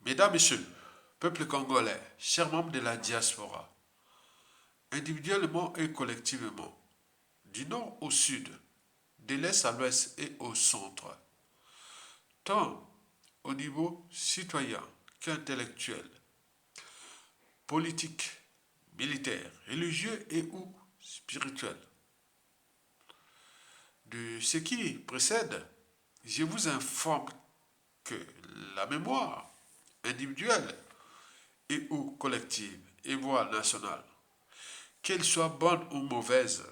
Mesdames, Messieurs, peuple congolais, chers membres de la diaspora, individuellement et collectivement, du nord au sud, de l'est à l'ouest et au centre, tant au niveau citoyen qu'intellectuel, politique, militaire, religieux et ou spirituel. De ce qui précède, je vous informe que la mémoire individuelle et ou collective et voire nationale, qu'elle soit bonne ou mauvaise,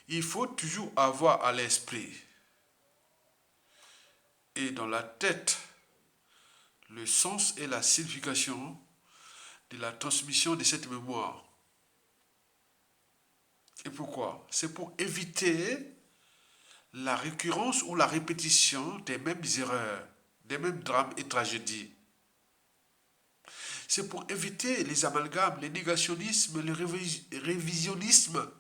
il faut toujours avoir à l'esprit et dans la tête le sens et la signification de la transmission de cette mémoire. Et pourquoi? C'est pour éviter la récurrence ou la répétition des mêmes erreurs, des mêmes drames et tragédies. C'est pour éviter les amalgames, les négationnismes, le révisionnisme,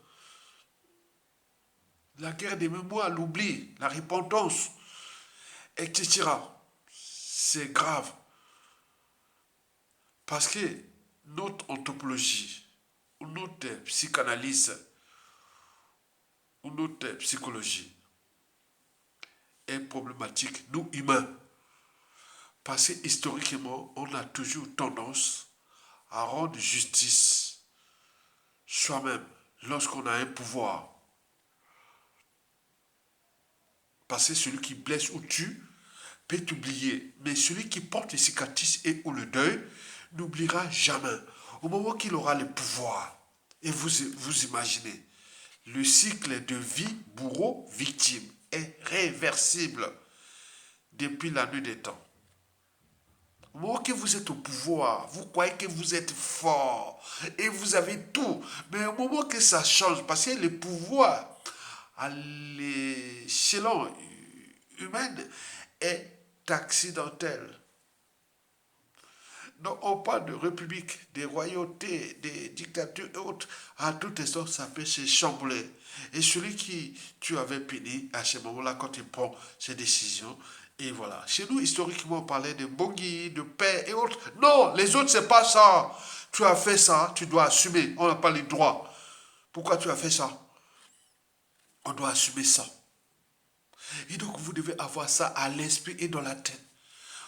la guerre des mémoires, l'oubli, la repentance, etc. C'est grave. Parce que notre anthropologie, ou notre psychanalyse, ou notre psychologie est problématique, nous humains. Parce que historiquement, on a toujours tendance à rendre justice soi-même lorsqu'on a un pouvoir. Parce que celui qui blesse ou tue peut t'oublier, mais celui qui porte les cicatrices et ou le deuil n'oubliera jamais. Au moment qu'il aura le pouvoir, et vous imaginez, le cycle de vie bourreau-victime est réversible depuis la nuit des temps. Au moment que vous êtes au pouvoir, vous croyez que vous êtes fort et vous avez tout. Mais au moment que ça change, parce que le pouvoir à l'échelon humain est accidentel. Donc on parle de république, des royautés, des dictatures et autres. À tout instant, ça peut se chambouler. Et celui qui tu avais puni à ce moment-là, quand il prend ses décisions, et voilà. Chez nous, historiquement, on parlait de Bogui, de paix et autres. Non, les autres, c'est pas ça. Tu as fait ça, tu dois assumer. On n'a pas les droits. Pourquoi tu as fait ça? On doit assumer ça. Et donc, vous devez avoir ça à l'esprit et dans la tête.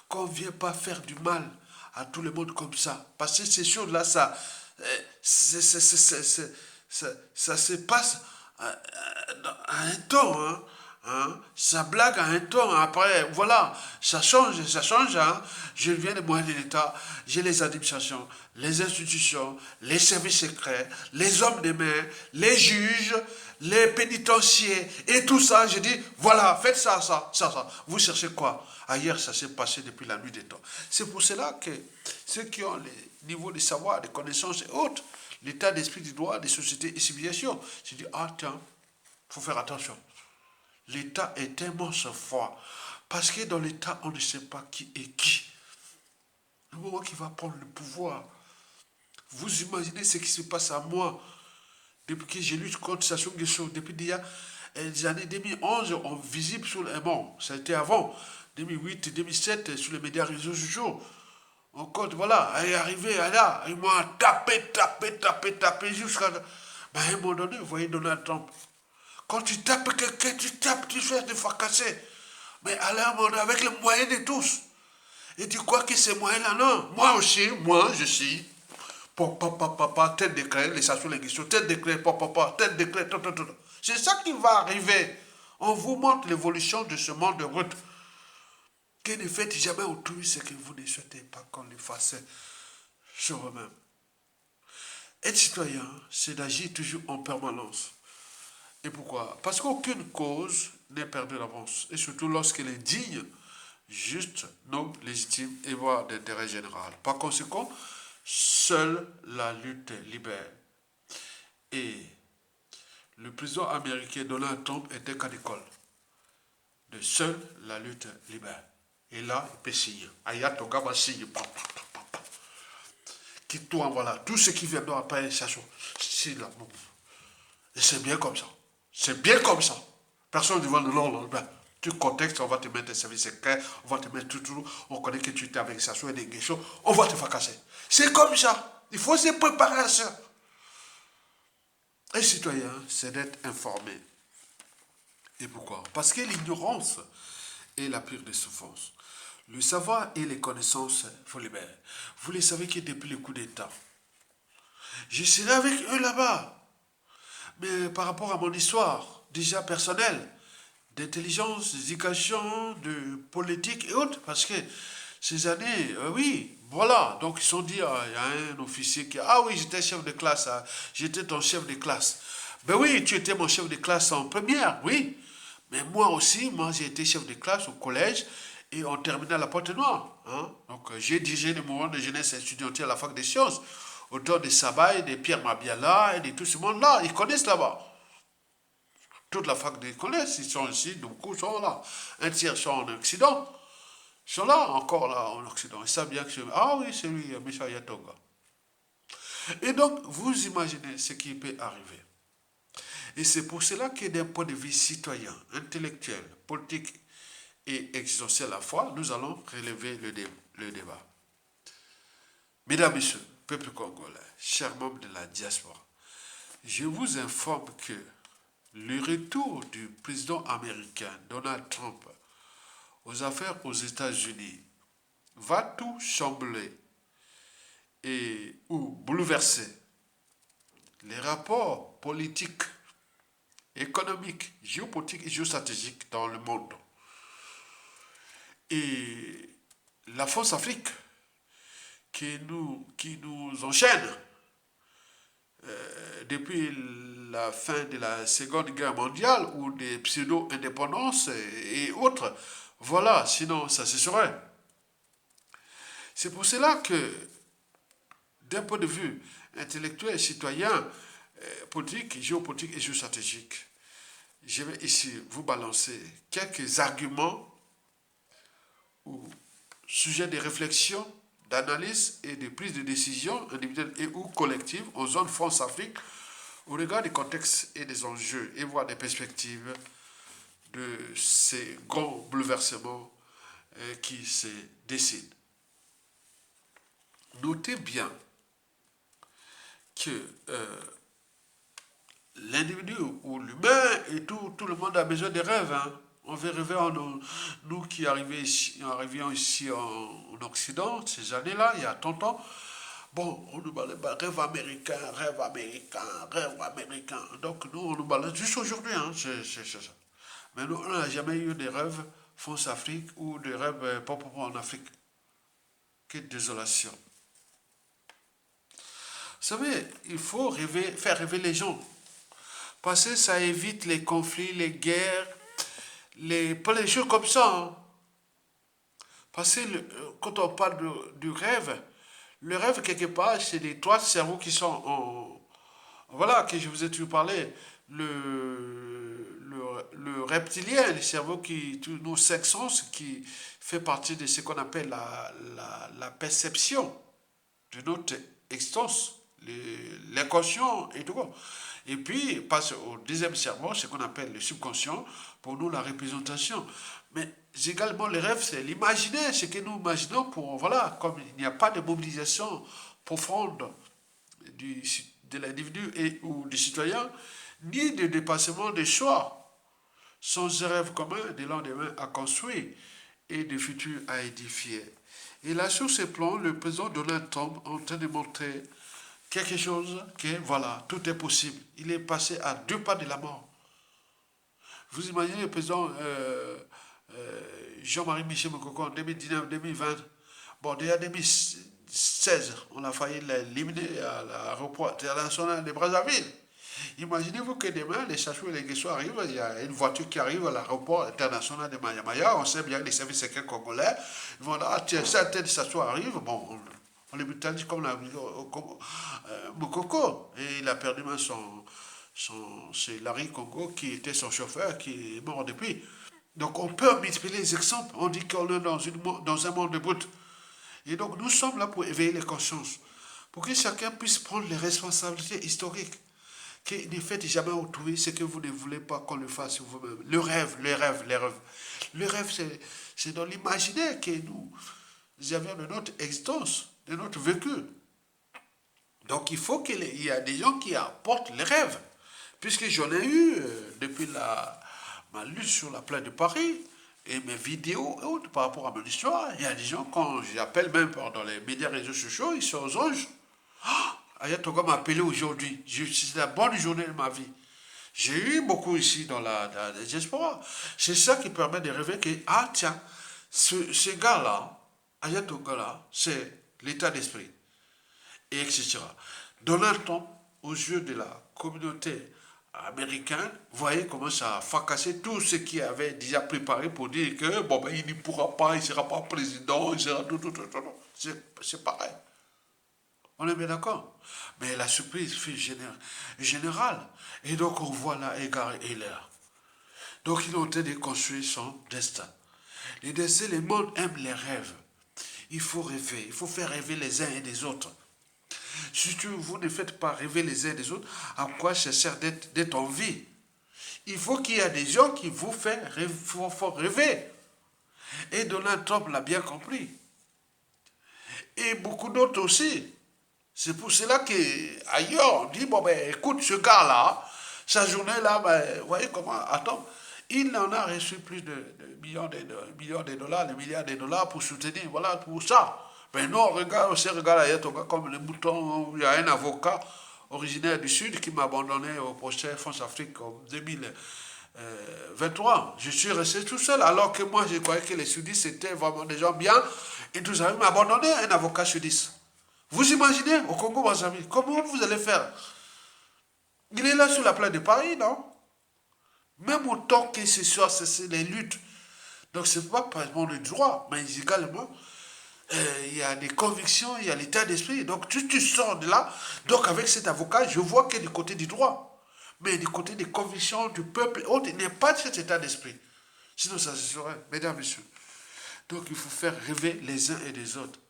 Qu'on ne vient pas faire du mal à tout le monde comme ça. Parce que ces choses-là, ça se passe à un temps. Hein. Ça blague à un temps. Après, voilà, ça change. Hein. Je viens des moyens de l'État, j'ai les administrations, les institutions, les services secrets, les hommes de main, les juges, les pénitenciers et tout ça. Je dis, voilà, faites ça. Vous cherchez quoi? Ailleurs, ça s'est passé depuis la nuit des temps. C'est pour cela que ceux qui ont les niveaux de savoir, de connaissances et autres, l'état d'esprit du droit des sociétés et civilisations, je dis, ah tiens, il faut faire attention. L'État est tellement fort. Parce que dans l'État, on ne sait pas qui est qui. Le moment qui va prendre le pouvoir, vous imaginez ce qui se passe à moi depuis que j'ai lutté contre Sassou Nguesso, depuis les années 2011, on visible sur le bon, ça a été avant, 2008, 2007, sur les médias réseaux sociaux. On compte, voilà, elle est arrivée, là, ils m'ont tapé jusqu'à... Ben, à un moment donné, vous voyez Donald Trump. Quand tu tapes quelqu'un, tu fais des fracasser. Mais à un moment donné, avec les moyens de tous. Et tu crois que ces moyens-là, non. Moi, je suis... Papa, tel décret, les sanctions linguistiques, tel décret, tel décret, tout. C'est ça qui va arriver. On vous montre l'évolution de ce monde de route. Que ne faites jamais autrui ce que vous ne souhaitez pas qu'on le fasse sur eux-mêmes. Être citoyen, c'est d'agir toujours en permanence. Et pourquoi? Parce qu'aucune cause n'est perdue d'avance. Et surtout lorsqu'elle est digne, juste, noble, légitime et voire d'intérêt général. Par conséquent, seule la lutte libère. Et le président américain Donald Trump était qu'à l'école. De seule la lutte libère. Et là, il peut signer. Ayatoga va signer. Qui tourne, voilà. Tout ce qui viendra après, ça c'est là. Et c'est bien comme ça. C'est bien comme ça. Personne ne va non. Tu contextes, on va te mettre un service secret, on va te mettre tout, on connaît que tu étais avec Sassou et des guichons, on va te fracasser. C'est comme ça. Il faut se préparer à ça. Un citoyen, c'est d'être informé. Et pourquoi? Parce que l'ignorance est la pire des souffrances. Le savoir et les connaissances vous libèrent. Vous le savez que depuis le coup d'État, je serai avec eux là-bas. Mais par rapport à mon histoire, déjà personnelle, d'intelligence, d'éducation, de politique et autres, parce que ces années, oui, voilà. Donc ils sont dit, il y a un officier qui, ah oui, j'étais chef de classe, j'étais ton chef de classe. Ben oui, tu étais mon chef de classe en première, oui. Mais moi aussi, moi j'ai été chef de classe au collège et on terminait à la Pointe Noire. Hein. Donc j'ai dirigé le mouvement de jeunesse étudiantine à la fac des sciences, autour de Sabaye, de Pierre Mabiala et de tout ce monde-là. Ils connaissent là-bas. Toute la fac des connaissent, ils sont ici, beaucoup sont là. Un tiers sont en Occident. Ils sont là, encore là, en Occident. Ils savent bien que c'est... Ah oui, c'est lui, Michel Yatonga. Et donc, vous imaginez ce qui peut arriver. Et c'est pour cela que d'un point de vue citoyen, intellectuel, politique et existentiel à la fois, nous allons relever le débat. Mesdames, Messieurs, peuple congolais, chers membres de la diaspora, je vous informe que le retour du président américain Donald Trump aux affaires aux États-Unis va tout chambouler et ou bouleverser les rapports politiques, économiques, géopolitiques et géostratégiques dans le monde. Et la France-Afrique qui nous enchaîne depuis la fin de la Seconde Guerre mondiale ou des pseudo-indépendances et autres. Voilà, sinon ça se serait. C'est pour cela que, d'un point de vue intellectuel, citoyen, politique, géopolitique et géostratégique, je vais ici vous balancer quelques arguments ou sujets de réflexion, d'analyse et de prise de décision individuelle et ou collective aux zones France-Afrique au regard des contextes et des enjeux et voir des perspectives de ces grands bouleversements qui se dessinent. Notez bien que l'individu ou l'humain et tout le monde a besoin de rêves. Hein. On veut rêver, nous qui arrivions ici en Occident, ces années-là, il y a 30 ans, bon, on nous balance rêve américain, rêve américain, rêve américain. Donc nous, on nous balance juste aujourd'hui, hein, c'est ça. Mais nous, on n'a jamais eu de rêve France-Afrique ou de rêve proprement en Afrique. Quelle désolation. Vous savez, il faut rêver, faire rêver les gens. Parce que ça évite les conflits, les guerres, pas les choses comme ça. Hein. Parce que quand on parle du rêve, le rêve, quelque part, c'est les trois cerveaux qui sont en... Voilà, que je vous ai toujours parlé. Le reptilien, le cerveau qui... Tous nos cinq sens qui fait partie de ce qu'on appelle la perception de notre existence, l'inconscient et tout. Et puis, passe au deuxième cerveau, ce qu'on appelle le subconscient, pour nous la représentation. Mais également, le rêve, c'est l'imaginer, ce que nous imaginons pour, voilà, comme il n'y a pas de mobilisation profonde de l'individu ou du citoyen, ni de dépassement des choix, sans un rêve commun de lendemain à construire et de futur à édifier. Et là, sur ce plan, le président Donald Trump est en train de montrer quelque chose que, voilà, tout est possible. Il est passé à 2 pas de la mort. Vous imaginez le président Jean-Marie Michel Mokoko en 2019-2020. Bon, déjà en 2016, on a failli l'éliminer à l'aéroport international de Brazzaville. Imaginez-vous que demain, les Chachou et les Guessou arrivent, il y a une voiture qui arrive à l'aéroport international de Maya-Maya, on sait bien que les services secrets congolais, ils vont dire, ah tiens, certains Chachou arrivent, bon, on les brutalise comme la Mokoko. Et il a perdu même c'est Larry Congo qui était son chauffeur, qui est mort depuis. Donc on peut multiplier les exemples. On dit qu'on est dans un monde de brut. Et donc nous sommes là pour éveiller les consciences. Pour que chacun puisse prendre les responsabilités historiques. que ne faites jamais autrui ce que vous ne voulez pas qu'on le fasse vous-même. Le rêve, le rêve, le rêve. Le rêve, c'est dans l'imaginaire que nous avions de notre existence, de notre vécu. Donc il faut qu'il y ait des gens qui apportent les rêves. Puisque j'en ai eu depuis ma lutte sur la plaine de Paris et mes vidéos et autres par rapport à mon histoire. Il y a des gens, quand j'appelle même dans les médias réseaux sociaux, ils sont aux anges. Ah, Ayatoga m'a appelé aujourd'hui. C'est la bonne journée de ma vie. J'ai eu beaucoup ici dans la diaspora. C'est ça qui permet de rêver que, ah tiens, ce gars-là, Ayatoga-là, c'est l'état d'esprit, et etc. Donald Trump, aux yeux de la communauté américaine, voyez comment ça a fracassé tout ce qui avait déjà préparé pour dire que, bon, ben, il ne pourra pas, il ne sera pas président, il sera tout. C'est pareil. On est bien d'accord. Mais la surprise fut générale. Et donc on voit là Edgar Hiller. Donc il est en train de construire son destin. Les destins, le monde aime les rêves. Il faut rêver, il faut faire rêver les uns et les autres. Si vous ne faites pas rêver les uns et les autres, à quoi ça sert d'être en vie? Il faut qu'il y ait des gens qui vous font rêver. Et Donald Trump l'a bien compris. Et beaucoup d'autres aussi. C'est pour cela qu'ailleurs, on dit, bon ben écoute, ce gars-là, sa journée-là, ben, vous voyez comment, attends, il en a reçu plus de millions de dollars, de milliards de dollars pour soutenir, voilà, pour ça. Mais non, regarde, là, il y a comme le mouton, il y a un avocat originaire du Sud qui m'a abandonné au procès France-Afrique en 2023. Je suis resté tout seul, alors que moi, je croyais que les sudistes étaient vraiment des gens bien, et tout ça, il m'a abandonné un avocat sudiste. Vous imaginez, au Congo, mes amis, comment vous allez faire? Il est là sur la plaine de Paris, non? Même autant que ce soit, c'est les luttes. Donc, ce n'est pas vraiment le droit, mais également, il y a des convictions, il y a l'état d'esprit. Donc, tu sors de là. Donc, avec cet avocat, je vois qu'il est du côté du droit. Mais du côté des convictions du peuple, il n'y a pas de cet état d'esprit. Sinon, ça se serait, mesdames, messieurs. Donc, il faut faire rêver les uns et les autres.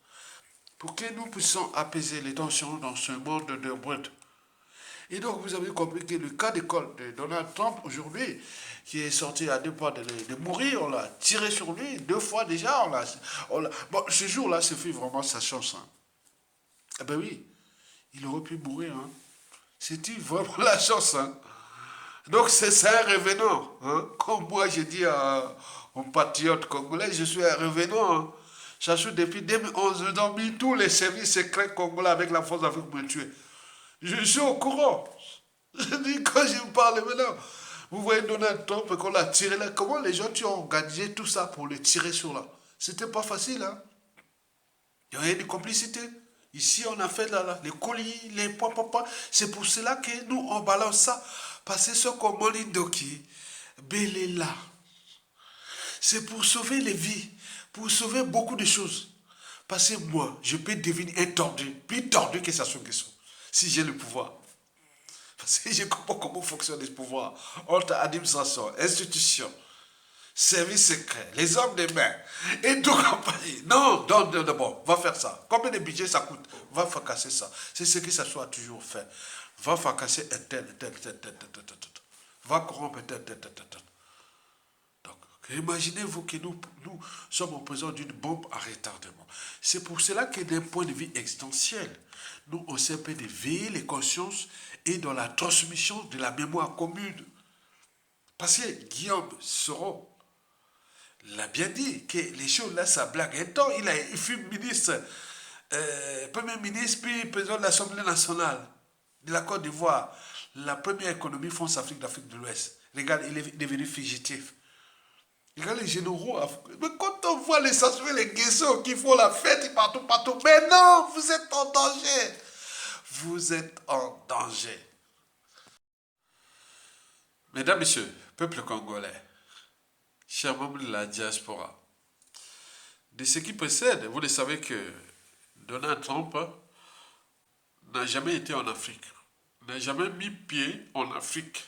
Pour que nous puissions apaiser les tensions dans ce monde de brut. Et donc, vous avez compris que le cas d'école de Donald Trump aujourd'hui, qui est sorti à deux pas de mourir, on l'a tiré sur lui 2 fois déjà. Bon, ce jour-là, c'est fait vraiment sa chance. Hein. Eh ben oui, il aurait pu mourir. Hein. C'était vraiment la chance. Hein. Donc, c'est un revenant. Hein. Comme moi, j'ai dit à mon patriote congolais, je suis un revenant. Hein. Sachant depuis 2011, nous avons mis tous les services secrets congolais avec la force d'Afrique pour me tuer. Je suis au courant. Je dis, quand je me parle maintenant, vous voyez Donald Trump qu'on l'a tiré là. Comment les gens ont organisé tout ça pour le tirer sur là? C'était pas facile, hein? Il y avait des complicités. Ici, on a fait là, les colis, les poids. C'est pour cela que nous, on balance ça. Parce que ce qu'on m'a dit, Belela. C'est pour sauver les vies, pour sauver beaucoup de choses. Parce que moi, je peux devenir un tordu, plus tordu que ça soit question, si j'ai le pouvoir. Parce que je comprends comment fonctionne le pouvoir entre administration, institution, service secret, les hommes des mains et tout compagnie. Non, bon, va faire ça. Combien de budget ça coûte? Va fracasser ça. C'est ce que ça soit toujours fait. Va fracasser un tel. Va corrompre un tel. Donc, imaginez-vous que nous sommes en présence d'une bombe à retardement. C'est pour cela que d'un point de vue existentiel, nous, on s'est fait d'éveiller les consciences et dans la transmission de la mémoire commune. Parce que Guillaume Soro l'a bien dit, que les choses là, ça blague. Un temps, il fut ministre, premier ministre, puis président de l'Assemblée nationale de la Côte d'Ivoire, la première économie France-Afrique d'Afrique de l'Ouest. Regarde, il est devenu fugitif. Regarde les généraux. Mais quand on voit les Sassoué, les Guessons qui font la fête partout, mais non, vous êtes en danger. Vous êtes en danger. Mesdames, Messieurs, peuple congolais, chers membres de la diaspora, de ce qui précède, vous le savez que Donald Trump n'a jamais été en Afrique, n'a jamais mis pied en Afrique.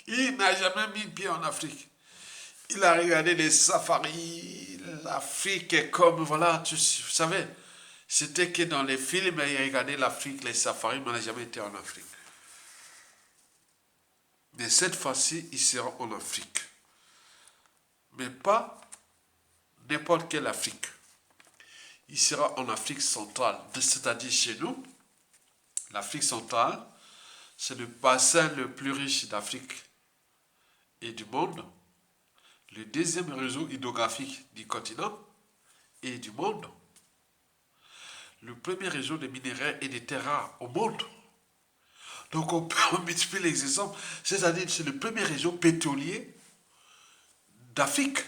Il n'a jamais mis pied en Afrique. Il a regardé les safaris, l'Afrique comme, voilà, vous savez, c'était que dans les films, il regardait l'Afrique, les safaris, mais il n'a jamais été en Afrique. Mais cette fois-ci, il sera en Afrique. Mais pas n'importe quelle Afrique. Il sera en Afrique centrale, c'est-à-dire chez nous. L'Afrique centrale, c'est le bassin le plus riche d'Afrique et du monde, le deuxième réseau hydrographique du continent et du monde, le premier réseau de minéraux et de terres rares au monde. Donc on peut multiplier les exemples, c'est-à-dire que c'est le premier réseau pétrolier d'Afrique.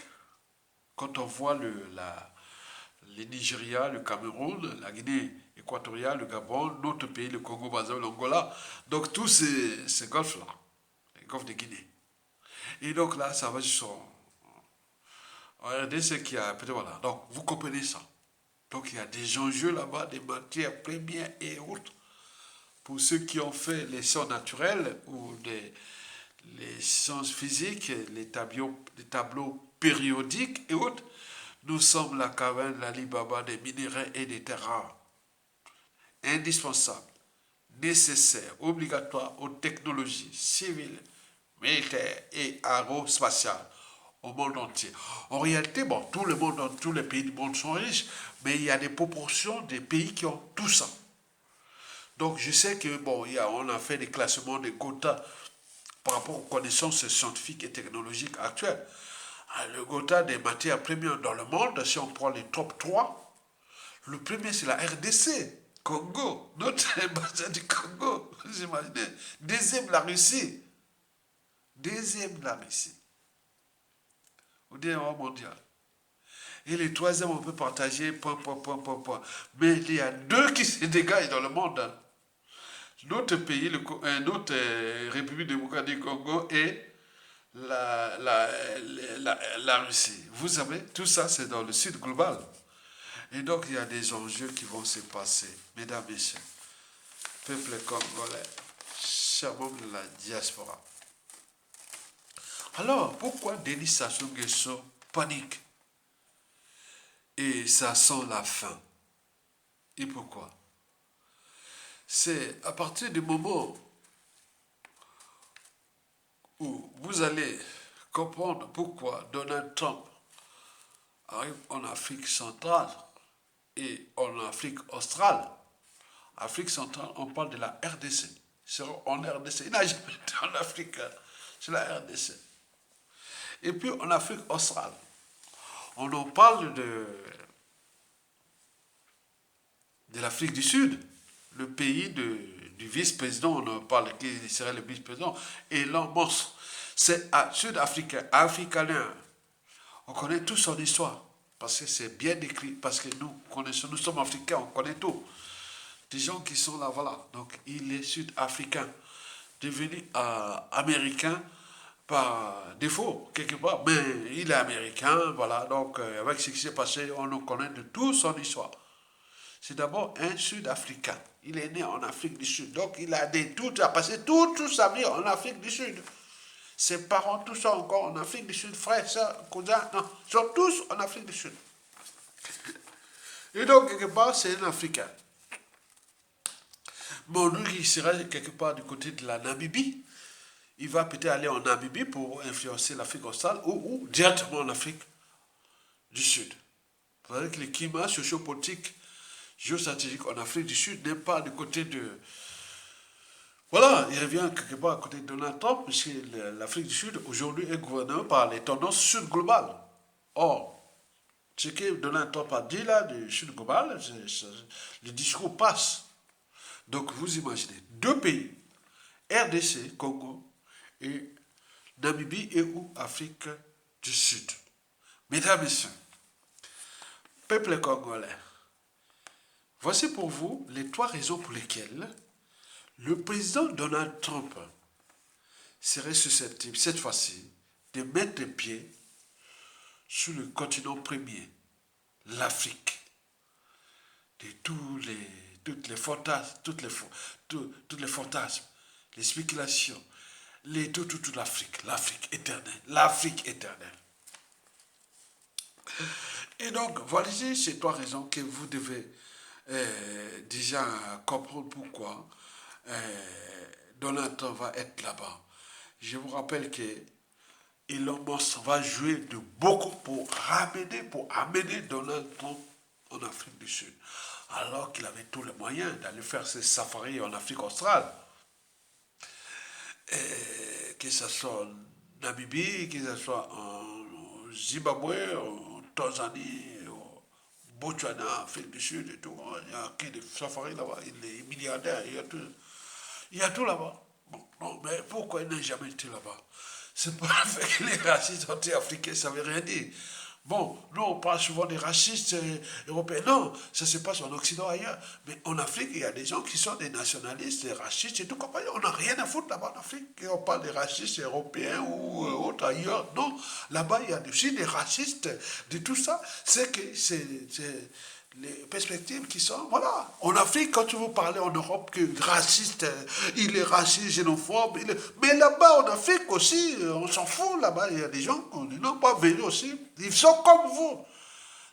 Quand on voit le Nigeria, le Cameroun, la Guinée équatoriale, le Gabon, notre pays, le Congo, Brazzaville, l'Angola, donc tous ces golfs-là, les golfs de Guinée. Et donc là, ça va jusqu'en RDC qui a, peut-être voilà, donc vous comprenez ça. Donc il y a des enjeux là-bas, des matières premières et autres. Pour ceux qui ont fait les sciences naturelles ou les sciences physiques, les tableaux périodiques et autres, nous sommes la caverne, l'Alibaba des minéraux et des terres rares. Indispensables, nécessaires, obligatoires aux technologies civiles, militaires et aérospatiales au monde entier. En réalité, bon, tout le monde, tous les pays du monde sont riches, mais il y a des proportions des pays qui ont tout ça. Donc je sais que bon, on a fait des classements des quotas par rapport aux connaissances scientifiques et technologiques actuelles. Le quota des matières premières dans le monde, si on prend les top 3, le premier c'est la RDC, Congo, notre bassin du Congo, vous imaginez. Deuxième la Russie. Deuxième la Russie. Au développement mondial. Et les troisièmes, on peut partager point, point, point, point, point. Mais il y a deux qui se dégagent dans le monde. Notre pays, notre République démocratique du Congo et la Russie. Vous savez, tout ça, c'est dans le sud global. Et donc, il y a des enjeux qui vont se passer. Mesdames, Messieurs, peuple congolais, chers membres de la diaspora. Alors, pourquoi Denis Sassou Nguesso panique? Et ça sent la fin. Et pourquoi? C'est à partir du moment où vous allez comprendre pourquoi Donald Trump arrive en Afrique centrale et en Afrique australe. Afrique centrale, on parle de la RDC. C'est en RDC. Il n'a jamais été en Afrique. C'est la RDC. Et puis en Afrique australe, on en parle de l'Afrique du Sud, le pays du vice-président, on en parle qui serait le vice-président, et l'homme monstre. C'est sud-africain, africain. On connaît toute son histoire, parce que c'est bien décrit, parce que nous connaissons, nous sommes africains, on connaît tout. Des gens qui sont là, voilà. Donc il est sud-africain, devenu américain par défaut, quelque part, mais il est américain, voilà. Donc avec ce qui s'est passé, on nous connaît de toute son histoire. C'est d'abord un Sud-Africain. Il est né en Afrique du Sud. Donc, il a passé toute sa vie en Afrique du Sud. Ses parents, tous sont encore en Afrique du Sud. Frères, soeurs, cousins, non. Ils sont tous en Afrique du Sud. Et donc, quelque part, c'est un Africain. Bon, lui, il serait quelque part du côté de la Namibie. Il va peut-être aller en Namibie pour influencer l'Afrique australe ou directement en Afrique du Sud. Vous savez que le climat sociopolitique géostratégique en Afrique du Sud n'est pas du côté de... Voilà, il revient quelque part à côté de Donald Trump, puisque l'Afrique du Sud aujourd'hui est gouvernée par les tendances sud globales. Or, ce que Donald Trump a dit là, du sud global, le discours passe. Donc vous imaginez, deux pays, RDC, Congo, et Namibie et ou Afrique du Sud. Mesdames et messieurs, peuple congolais, voici pour vous les trois raisons pour lesquelles le président Donald Trump serait susceptible, cette fois-ci, de mettre les pieds sur le continent premier, l'Afrique, de toutes les fantasmes, toutes les fantasmes, les spéculations, toute l'Afrique, l'Afrique éternelle. Et donc, voici ces trois raisons que vous devez déjà comprendre pourquoi Donald Trump va être là-bas. Je vous rappelle que Elon Musk va jouer de beaucoup pour amener Donald Trump en Afrique du Sud. Alors qu'il avait tous les moyens d'aller faire ses safaris en Afrique australe. Que ce soit en Namibie, que ce soit en Zimbabwe, en Tanzanie, au Botswana, Afrique du Sud et tout. Il y a qui des safaris là-bas, il est milliardaire, il y a tout là-bas. Bon, non, mais pourquoi il n'a jamais été là-bas? C'est pas le fait que les racistes anti-africains, ça veut rien dire. Bon, nous on parle souvent des racistes européens. Non, ça se passe en Occident ailleurs. Mais en Afrique, il y a des gens qui sont des nationalistes, des racistes et tout compagnie. On n'a rien à foutre là-bas en Afrique. Et on parle des racistes européens ou autres ailleurs. Non, là-bas, il y a aussi des racistes de tout ça. C'est que c'est les perspectives qui sont, voilà. En Afrique, quand tu veux parler en Europe que raciste, il est raciste, xénophobe, mais là-bas en Afrique aussi, on s'en fout, là-bas, il y a des gens qui n'ont pas vécu aussi, ils sont comme vous.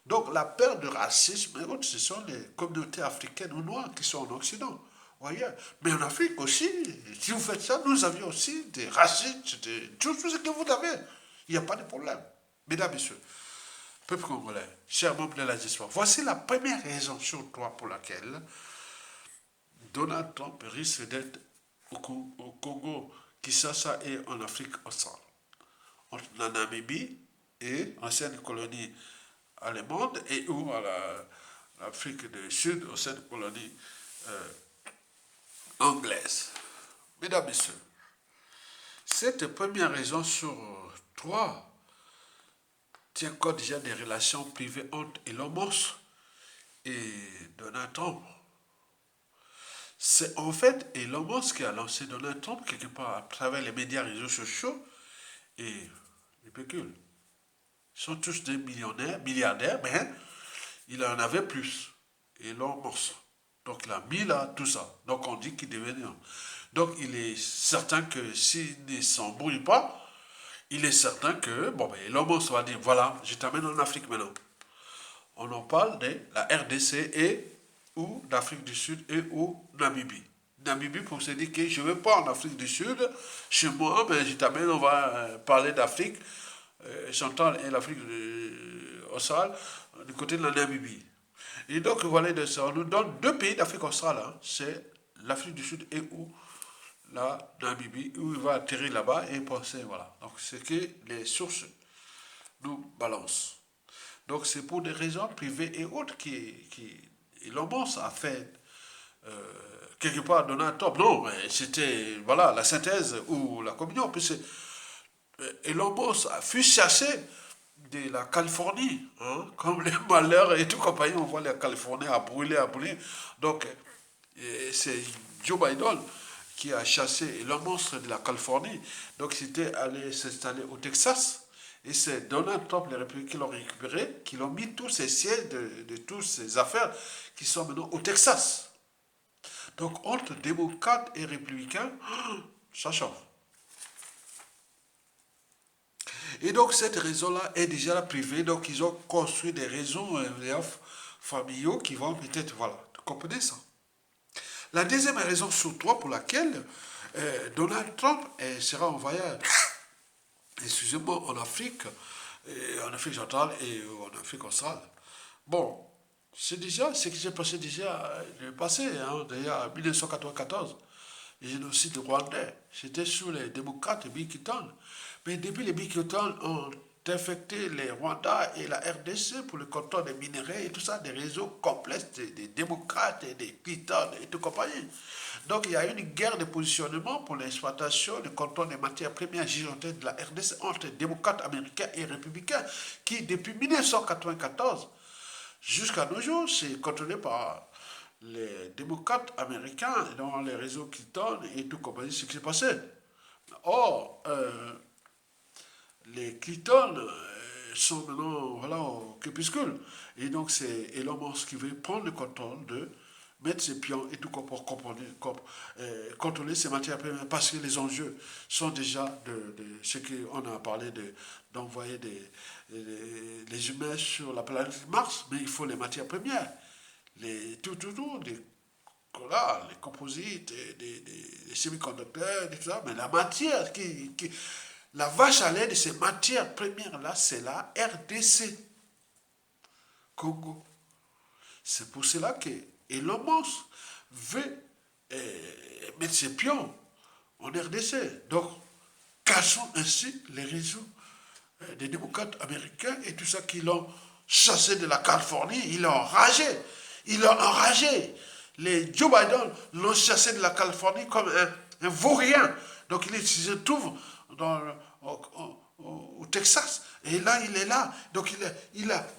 Donc la peur de racisme, ce sont les communautés africaines ou noires qui sont en Occident. Voyez. Mais en Afrique aussi, si vous faites ça, nous avions aussi des racistes, tout ce que vous avez. Il n'y a pas de problème. Mesdames, Messieurs, peuple congolais, chers membres de la diaspora, voici la première raison sur toi pour laquelle Donald Trump risque d'être au Congo, Kinshasa et en Afrique australe. Entre la Namibie et ancienne colonie allemande et ou à l'Afrique du Sud, ancienne colonie euh, anglaise. Mesdames, Messieurs, cette première raison sur trois tient compte déjà des relations privées entre Elon Musk et Donald Trump. C'est en fait Elon Musk qui a lancé Donald Trump quelque part à travers les médias réseaux sociaux et les pécules. Ils sont tous des millionnaires, milliardaires, mais il en avait plus. Elon Musk. Donc il a mis là tout ça. Donc on dit qu'il devait. Donc il est certain que s'il ne s'embrouille pas, il est certain que, bon, ben, Elon Musk va dire, voilà, je t'amène en Afrique maintenant. On en parle de la RDC et ou d'Afrique du Sud et ou Namibie. Namibie pour se dire que je ne vais pas en Afrique du Sud, chez moi, mais je t'amène, on va parler d'Afrique centrale et l'Afrique australe du côté de la Namibie. Et donc voilà, on nous donne deux pays d'Afrique australe, hein. C'est l'Afrique du Sud et ou la Namibie, où il va atterrir là-bas et penser, voilà. Donc c'est que les sources nous balancent. Donc c'est pour des raisons privées et autres qui Elon Musk a fait quelque part Donald Trump. Non, mais c'était voilà la synthèse ou la communion. Puis Elon Musk a fut chassé de la Californie, hein, comme les malheurs et tout compagnie, on voit la Californie à brûler, à brûler. Donc c'est Joe Biden qui a chassé Elon Musk de la Californie. Donc c'était allé s'installer au Texas. Et c'est Donald Trump, les républicains, qui l'ont récupéré, qui l'ont mis tous ces sièges de toutes ces affaires qui sont maintenant au Texas. Donc entre démocrates et républicains, ça change. Et donc cette raison-là est déjà privée, donc ils ont construit des raisons familiaux qui vont peut-être, voilà, vous comprenez ça. La deuxième raison sur trois pour laquelle Donald Trump sera en voyage, excusez-moi, en Afrique centrale et en Afrique australe. Bon, c'est déjà ce qui s'est passé déjà le passé, hein, déjà en 1994. Le génocide rwandais, c'était sous les démocrates Bill Clinton. Mais depuis les Bill Clinton ont infecté les Rwandais et la RDC pour le contrôle des minéraux et tout ça, des réseaux complexes des démocrates et des Clinton et tout compagnie. Donc il y a une guerre de positionnement pour l'exploitation, le contrôle des matières premières gigantesques de la RDC entre démocrates américains et républicains qui, depuis 1994 jusqu'à nos jours, c'est contrôlé par les démocrates américains dans les réseaux Clinton et tout compagnie, ce qui s'est passé. Or, les Clinton sont maintenant voilà, au crépuscule. Et donc, c'est Elon Musk qui veut prendre le contrôle de mettre ses pions et tout pour contrôler ces matières premières parce que les enjeux sont déjà de ce qu'on a parlé d'envoyer les humains sur la planète Mars, mais il faut les matières premières, tout, des voilà, les composites, les semi-conducteurs, et tout ça, mais la matière la vache à lait de ces matières premières-là, c'est la RDC, Congo. C'est pour cela que Elon Musk veut mettre ses pions en RDC. Donc, cassons ainsi les réseaux des démocrates américains et tout ça qui l'ont chassé de la Californie. Il a enragé. Il a enragé. Les Joe Biden l'ont chassé de la Californie comme un vaurien. Donc, il se trouve dans, au Texas. Et là, il est là. Donc,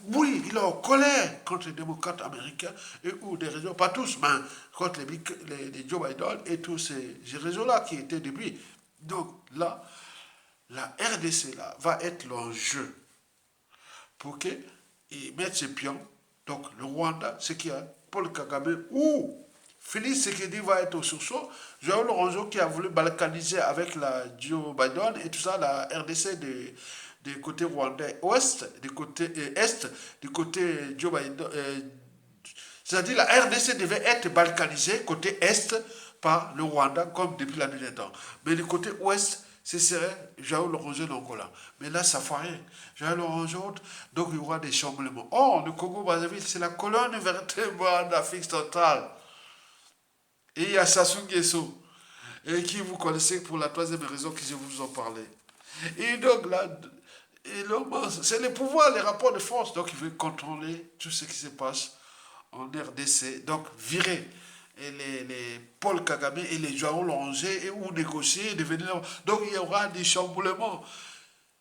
oui, il est en colère contre les démocrates américains et ou des réseaux, pas tous, mais contre les Joe Biden et tous ces réseaux-là qui étaient depuis. Donc, là, la RDC là, va être l'enjeu pour qu'ils mettent ses pions. Donc, le Rwanda, c'est qu'il y a Paul Kagame ou Félix Tshisekedi va être au sursaut. Joao Lorenzo qui a voulu balkaniser avec la Joe Biden et tout ça, la RDC du côté rwandais ouest, du côté est, du côté Joe Biden. C'est-à-dire la RDC devait être balkanisée côté est par le Rwanda comme depuis la nuit des temps. Mais du côté ouest, ce serait Joao Lorenzo d'Angola. Mais là, ça foirait. Joao Lorenzo, donc il y aura des chamboulements. Or, le Congo-Brazzaville, c'est la colonne vertébrale d'Afrique centrale. Et il y a Sassou Nguesso, et qui vous connaissez pour la troisième raison que je vous en parlais. Et donc là, c'est les pouvoirs, les rapports de force. Donc il veut contrôler tout ce qui se passe en RDC. Donc virer et les Paul Kagame et les Joao Lorenzo et ou négocier, devenir. Donc il y aura des chamboulements.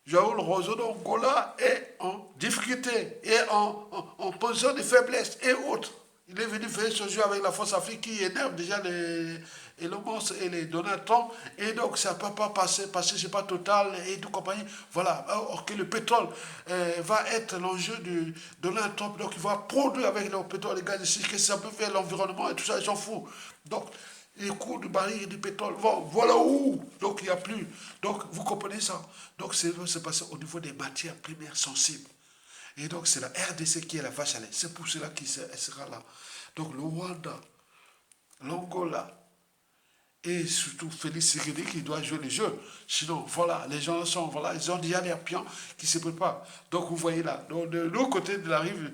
Joao Lorenzo d'Angola est en difficulté et en position de faiblesse et autres. Il est venu faire ce jeu avec la force Afrique qui énerve déjà les Elon Musk et les Donald Trump. Et donc, ça ne peut pas passer parce que ce n'est pas Total et tout compagnie. Voilà. Or que le pétrole va être l'enjeu de Donald Trump. Donc, il va produire avec le pétrole et le gaz ici, que ça peut faire l'environnement et tout ça, ils s'en foutent. Donc, les cours du baril et du pétrole vont, voilà où. Donc, il n'y a plus. Donc, vous comprenez ça. Donc, ça va se passer au niveau des matières primaires sensibles. Et donc, c'est la RDC qui est la vache à lait. C'est pour cela qu'elle sera là. Donc, le Rwanda, l'Angola, et surtout Félix Tshisekedi qui doit jouer le jeu. Sinon, voilà, les gens sont, voilà, ils ont déjà les pions qui se préparent. Donc, vous voyez là, donc, de l'autre côté de la rive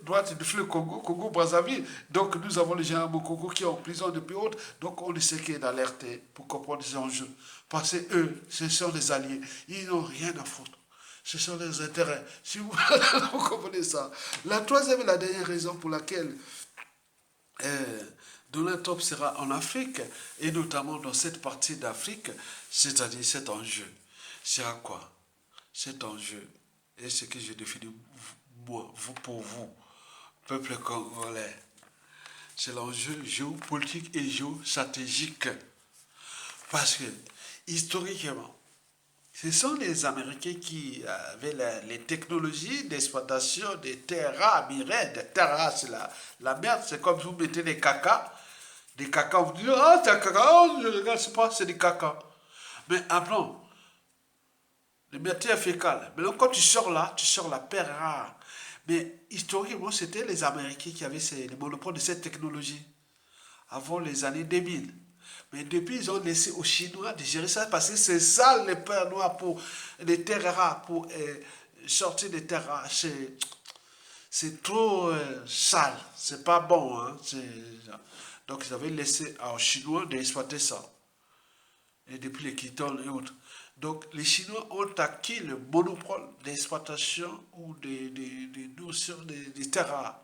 droite du fleuve Congo, Congo-Brazzaville. Donc, nous avons les généraux Mokoko qui est en prison depuis autres. Donc, on ne sait qui est d'alerter pour comprendre ces enjeux. Parce que eux, ce sont des alliés. Ils n'ont rien à foutre. Ce sont les intérêts. Si vous, vous comprenez ça. La troisième et la dernière raison pour laquelle Donald Trump sera en Afrique, et notamment dans cette partie d'Afrique, c'est-à-dire cet enjeu, sera quoi? Cet enjeu, et ce que je définis, moi, vous pour vous, peuple congolais, c'est l'enjeu géopolitique et géostratégique. Parce que, historiquement, ce sont les Américains qui avaient les technologies d'exploitation des terres rares, minerais, des terres rares, c'est la merde, c'est comme si vous mettez des caca, vous dites, ah, c'est un caca, oh, je regarde, c'est pas, c'est des caca. Mais appelons, les matières fécales. Mais donc, quand tu sors là, tu sors la perle rare. Mais historiquement, c'était les Américains qui avaient les monopoles de cette technologie, avant les années 2000. Mais depuis, ils ont laissé aux Chinois de gérer ça parce que c'est ça les perles noires pour les terres rares, pour sortir des terres rares. C'est trop sale, c'est pas bon. Hein, donc ils avaient laissé aux Chinois d'exploiter ça. Et depuis les Keaton et autres. Donc les Chinois ont acquis le monopole d'exploitation ou des notions des terres rares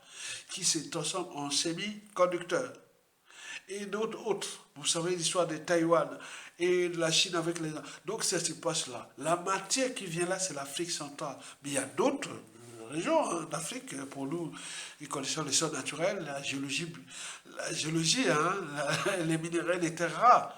qui se transforment en semi-conducteurs et d'autres autres. Vous savez l'histoire de Taïwan et de la Chine avec les... Donc, ça se passe là. La matière qui vient là, c'est l'Afrique centrale. Mais il y a d'autres régions hein, d'Afrique, pour nous, qui connaissons les sols naturels, la géologie hein, les minéraux, les terres rares.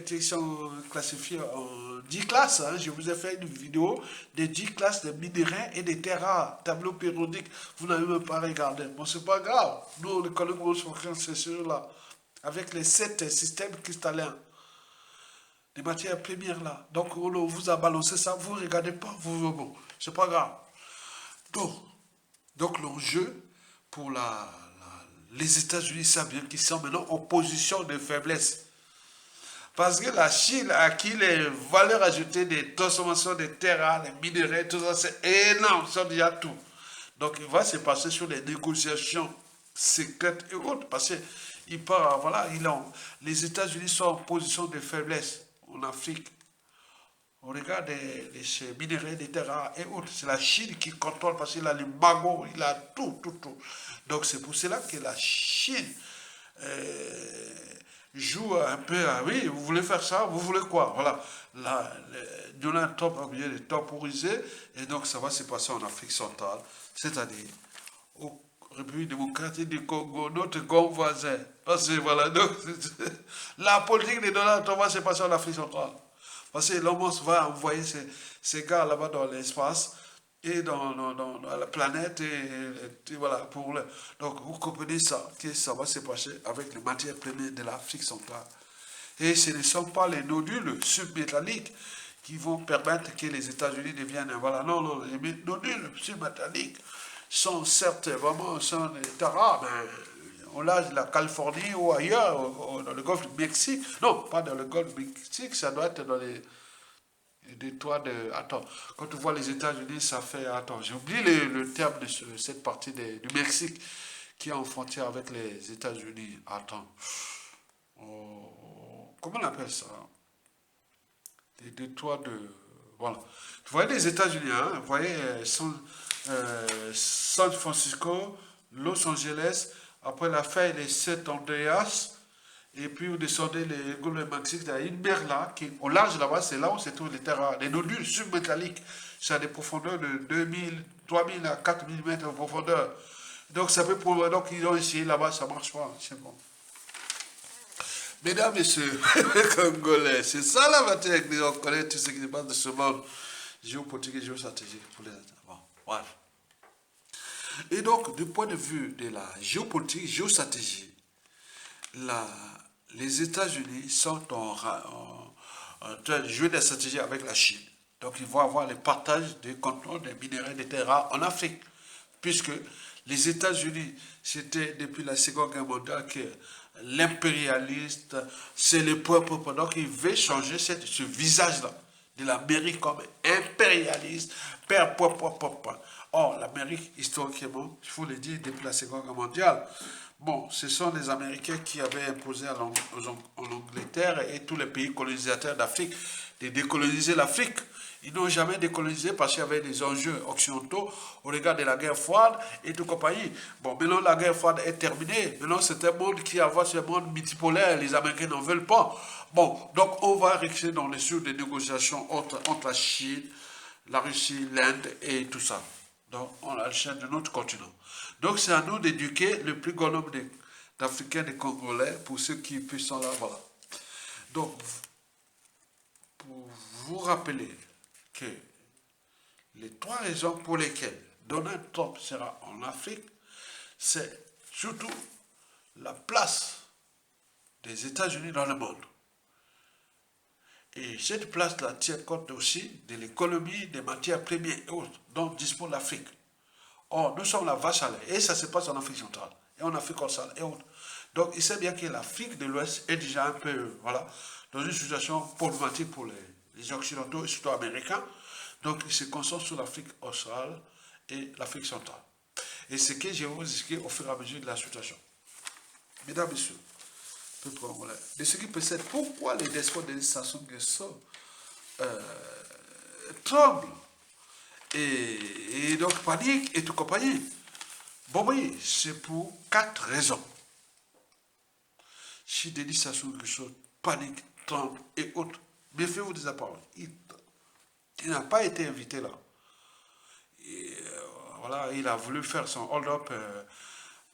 Qui sont classifiés en 10 classes. Hein. Je vous ai fait une vidéo des 10 classes de minéraux et des terres rares, tableau périodique. Vous n'avez même pas regardé. Bon, c'est pas grave. Nous, on les connaît sur ces choses-là. Avec les 7 systèmes cristallins. Les matières premières là. Donc, on vous a balancé ça. Vous ne regardez pas. Bon, c'est pas grave. Donc l'enjeu pour les États-Unis savent bien qu'ils sont maintenant en position de faiblesse. Parce que la Chine a acquis les valeurs ajoutées des transformations des terres rares, les minéraux, tout ça, c'est énorme, ça déjà tout. Donc il va se passer sur les négociations secrètes et autres, parce que voilà, les États-Unis sont en position de faiblesse en Afrique. On regarde ces minéraux, des terres rares et autres. C'est la Chine qui contrôle parce qu'il a les magots, il a tout, tout, tout. Donc c'est pour cela que la Chine euh, joue un peu à oui, vous voulez faire ça, vous voulez quoi? Voilà. Donald Trump a obligé de temporiser et donc ça va se passer en Afrique centrale, c'est-à-dire au République démocratique du Congo, notre grand voisin. Parce que voilà, donc, la politique de Donald Trump va se passer en Afrique centrale. Parce que l'homme va envoyer ces gars là-bas dans l'espace et dans la planète. Et voilà, donc vous comprenez ça, que ça va se passer avec les matières premières de l'Afrique centrale. Et ce ne sont pas les nodules submétalliques qui vont permettre que les États-Unis deviennent. Voilà, non, non, les nodules submétalliques sont certes vraiment sont des terres rares, mais au large de la Californie ou ailleurs, dans le golfe du Mexique. Non, pas dans le golfe du Mexique, ça doit être dans les détroits de. Attends, quand tu vois les États-Unis, ça fait. Attends, j'ai oublié le terme de cette partie du Mexique qui est en frontière avec les États-Unis. Attends. Comment on appelle ça? Les détroits de. Voilà. Vous voyez les États-Unis, hein? Vous voyez San Francisco, Los Angeles, après la faille les Saint Andreas, et puis vous descendez les Golfe du Mexique, il y a une mer là, qui, au large là-bas, c'est là où se trouvent les terres, les nodules submétalliques. C'est à des profondeurs de 2000, 3000 à 4000 mètres de profondeur. Donc ça peut prouver, donc ils ont essayé là-bas, ça marche pas, c'est bon. Mesdames, messieurs, les Congolais, c'est ça la matière que on connaît tout ce qui se passe de ce monde géopolitique et géostratégique pour les États. Bon, voilà. Et donc, du point de vue de la géopolitique, géostratégie, la, les États-Unis sont en train de jouer des stratégies avec la Chine. Donc, ils vont avoir le partage des contrôles des minéraux des terres rares en Afrique. Puisque les États-Unis, c'était depuis la Seconde Guerre mondiale que l'impérialiste, c'est le peuple. Donc, il veut changer ce visage-là de l'Amérique comme impérialiste, père, papa. Or, l'Amérique, historiquement, il faut le dire, depuis la Seconde Guerre mondiale, bon, ce sont les Américains qui avaient imposé en Angleterre et tous les pays colonisateurs d'Afrique de décoloniser l'Afrique. Ils n'ont jamais décolonisé parce qu'il y avait des enjeux occidentaux au regard de la guerre froide et tout compagnie. Bon, maintenant la guerre froide est terminée. Maintenant c'est un monde qui a ce monde multipolaire. Les Américains n'en veulent pas. Bon, donc on va rester dans les sur des négociations entre la Chine, la Russie, l'Inde et tout ça. Donc on a le chaîne de notre continent. Donc c'est à nous d'éduquer le plus grand nombre d'Africains, des Congolais, pour ceux qui sont là, voilà. Donc, pour vous rappeler que les trois raisons pour lesquelles Donald Trump sera en Afrique, c'est surtout la place des États-Unis dans le monde. Et cette place-là tient compte aussi de l'économie, des matières premières et autres dont dispose l'Afrique. Or, nous sommes la vache à lait, et ça se passe en Afrique centrale, et en Afrique australe, et autres. Donc, il sait bien que l'Afrique de l'Ouest est déjà un peu, voilà, dans une situation problématique pour les Occidentaux et surtout américains. Donc, il se concentre sur l'Afrique australe et l'Afrique centrale. Et ce que je vais vous expliquer au fur et à mesure de la situation. Mesdames, Messieurs, de ce qui précède, pourquoi les despotes de Sassou Nguesso tremblent et donc paniquent et tout compagnie? Bon, oui, c'est pour 4 raisons. Si Denis Sassou Nguesso panique, tremble et autres, méfiez-vous des apparences. Il n'a pas été invité là. Et, voilà, il a voulu faire son hold-up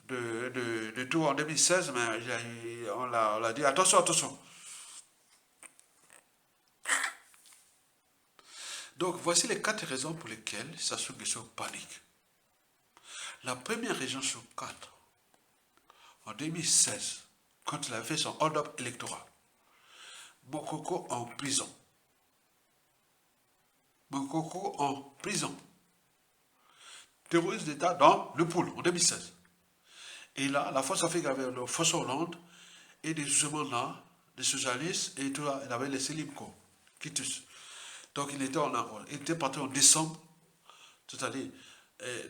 de tour en 2016, mais on l'a dit attention, attention. Donc voici les 4 raisons pour lesquelles Sassou Nguesso panique. La première raison sur 4, en 2016, quand il a fait son hold-up électoral, Mokoko en prison. Mokoko en prison. Terroriste d'État dans le pool en 2016. Et là, la force Afrique avait le François Hollande et des Ousmane là, des socialistes, et tout là, il avait laissé Limco, Kitus. Donc il était parti en décembre, c'est-à-dire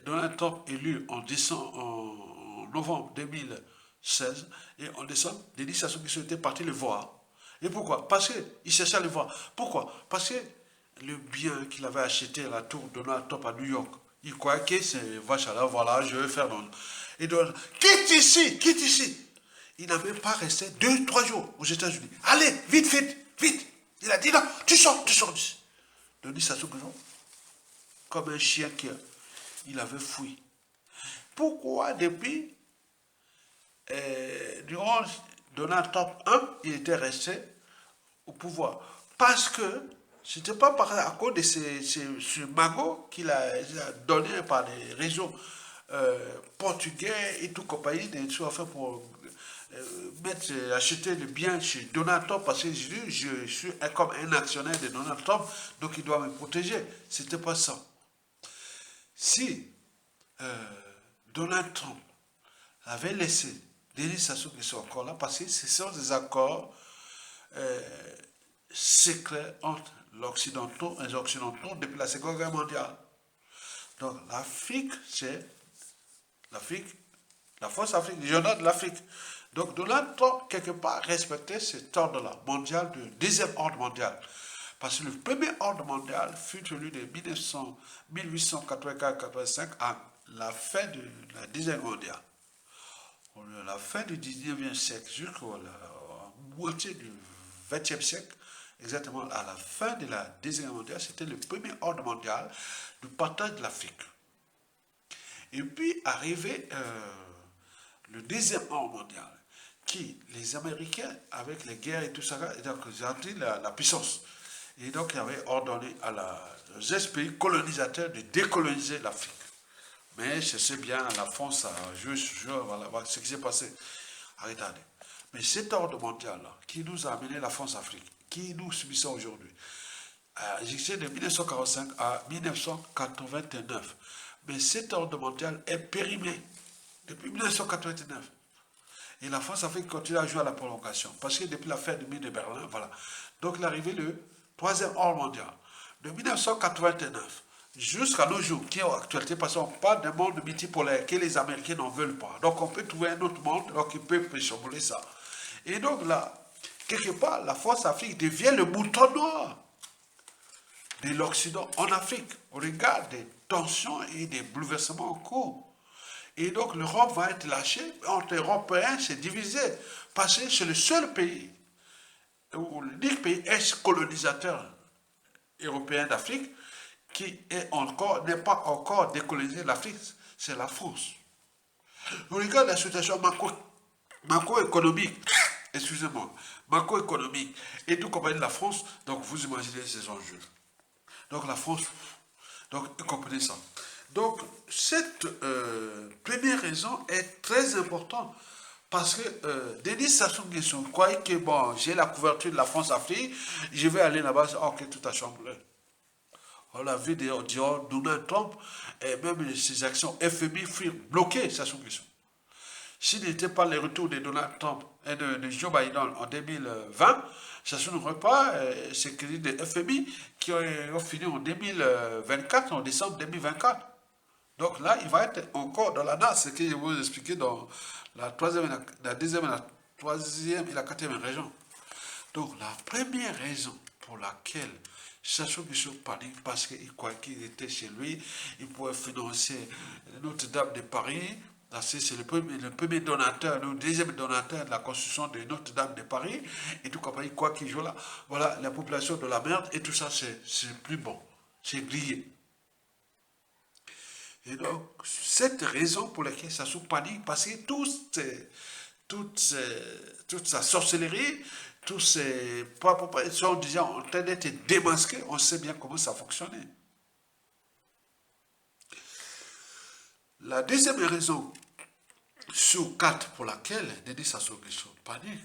Donald Trump élu en novembre 2016, et en décembre, Denis Sassou Nguesso était parti le voir. Et pourquoi? Parce qu'il cherchait à le voir. Pourquoi? Parce que le bien qu'il avait acheté à la tour Donald Trump à New York, il croyait que c'est vache là, voilà, je vais faire donc. Et donc, quitte ici, quitte ici. Il n'a même pas resté 2, 3 jours aux États-Unis. Allez, vite, vite, vite. Il a dit non, tu sors d'ici. Denis Sassou Nguesso, comme un chien qui il avait fui. Pourquoi depuis durant Donald Trump 1, il était resté au pouvoir? Parce que c'était pas à cause de ce magot il a donné par les réseaux portugais et tout compagnie des choses à faire pour acheter le bien chez Donald Trump parce que je suis comme un actionnaire de Donald Trump, donc il doit me protéger. C'était pas ça. Si Donald Trump avait laissé Denis Sassou Nguesso encore là, parce que ce sont des accords secrets entre les Occidentaux depuis la Seconde Guerre mondiale. Donc l'Afrique, la force Afrique, le journal de l'Afrique. Donc Donald Trump, quelque part, respectait cet ordre-là, mondial, le deuxième ordre mondial. Parce que le premier ordre mondial fut celui de 1884-85 à la fin de la deuxième mondiale. La fin du 19e siècle jusqu'à la moitié du 20e siècle, exactement à la fin de la deuxième mondiale, c'était le premier ordre mondial du partage de l'Afrique. Et puis arrivé le deuxième ordre mondial, qui les Américains, avec les guerres et tout ça, donc ils ont pris la puissance. Et donc ils avaient ordonné aux pays colonisateurs de décoloniser l'Afrique. Mais je sais bien, la France a joué ce jeu, voilà ce qui s'est passé. Regardez. Mais cet ordre mondial-là, qui nous a amené la France-Afrique, qui nous subissons aujourd'hui, a existé de 1945 à 1989. Mais cet ordre mondial est périmé depuis 1989. Et la France-Afrique continue à jouer à la prolongation. Parce que depuis la fin du mur de Berlin, voilà. Donc il est arrivé le troisième ordre mondial. De 1989 jusqu'à nos jours, qui est en actualité, parce qu'on parle d'un monde multipolaire que les Américains n'en veulent pas. Donc on peut trouver un autre monde qui peut chambouler ça. Et donc là, quelque part, la France-Afrique devient le mouton noir de l'Occident en Afrique, au regard des tensions et des bouleversements en cours. Et donc l'Europe va être lâchée, entre Européens, c'est divisé, parce que c'est le seul pays, ou l'unique pays ex-colonisateur européen d'Afrique, qui n'est pas encore décolonisé l'Afrique, c'est la France. On regarde la situation macroéconomique, excusez-moi, macroéconomique, et tout compagnie de la France, donc vous imaginez ces enjeux. Donc la France, donc vous comprenez ça. Donc cette première raison est très importante parce que Denis Sassou Nguesso croyait que bon, j'ai la couverture de la France-Afrique, je vais aller là-bas, ok, tout a chamboulé. On l'a vu durant Donald Trump, et même ses actions FMI furent bloquées, Sassou Nguesso. S'il n'était pas le retour de Donald Trump et de Joe Biden en 2020, ça ne serait pas ces crédits de FMI qui ont fini en 2024, en décembre 2024. Donc là, il va être encore dans la danse, ce que je vais vous expliquer dans la troisième, la deuxième, la troisième et la quatrième région. Donc la première raison pour laquelle Sassou Nguesso panique, parce qu'il croit qu'il était chez lui, il pouvait financer Notre-Dame de Paris. C'est le premier donateur, le deuxième donateur de la construction de Notre-Dame de Paris. Et tout compagnie, quoi qu'il joue là, voilà, la population de la merde, et tout ça, c'est plus bon. C'est grillé. Et donc, cette raison pour laquelle Sassou panique, parce que toute sa sorcellerie, tous ces sont déjà en train d'être démasqués, on sait bien comment ça fonctionnait. La deuxième raison sur 4 pour laquelle Denis Sassou Nguesso panique,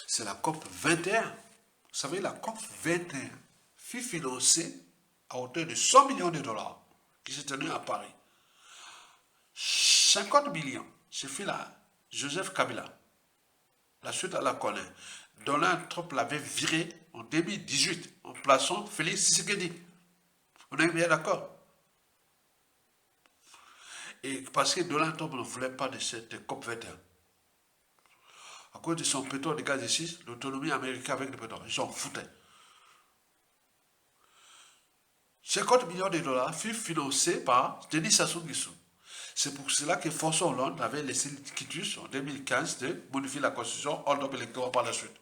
c'est la COP 21. Vous savez, la COP 21 fut financée à hauteur de 100 millions de dollars qui s'est tenue à Paris. 50 millions ce fut là, Joseph Kabila. La suite, elle la connaît. Donald Trump l'avait viré en 2018 en plaçant Félix Tshisekedi. On est bien d'accord. Et parce que Donald Trump ne voulait pas de cette COP 21. À cause de son pétrole de gaz ici, l'autonomie américaine avec le pétrole, ils s'en foutaient. 50 millions de dollars furent financés par Denis Sassou Nguesso. C'est pour cela que François Hollande avait laissé le quitus en 2015 de modifier la constitution hors d'homme électoral par la suite.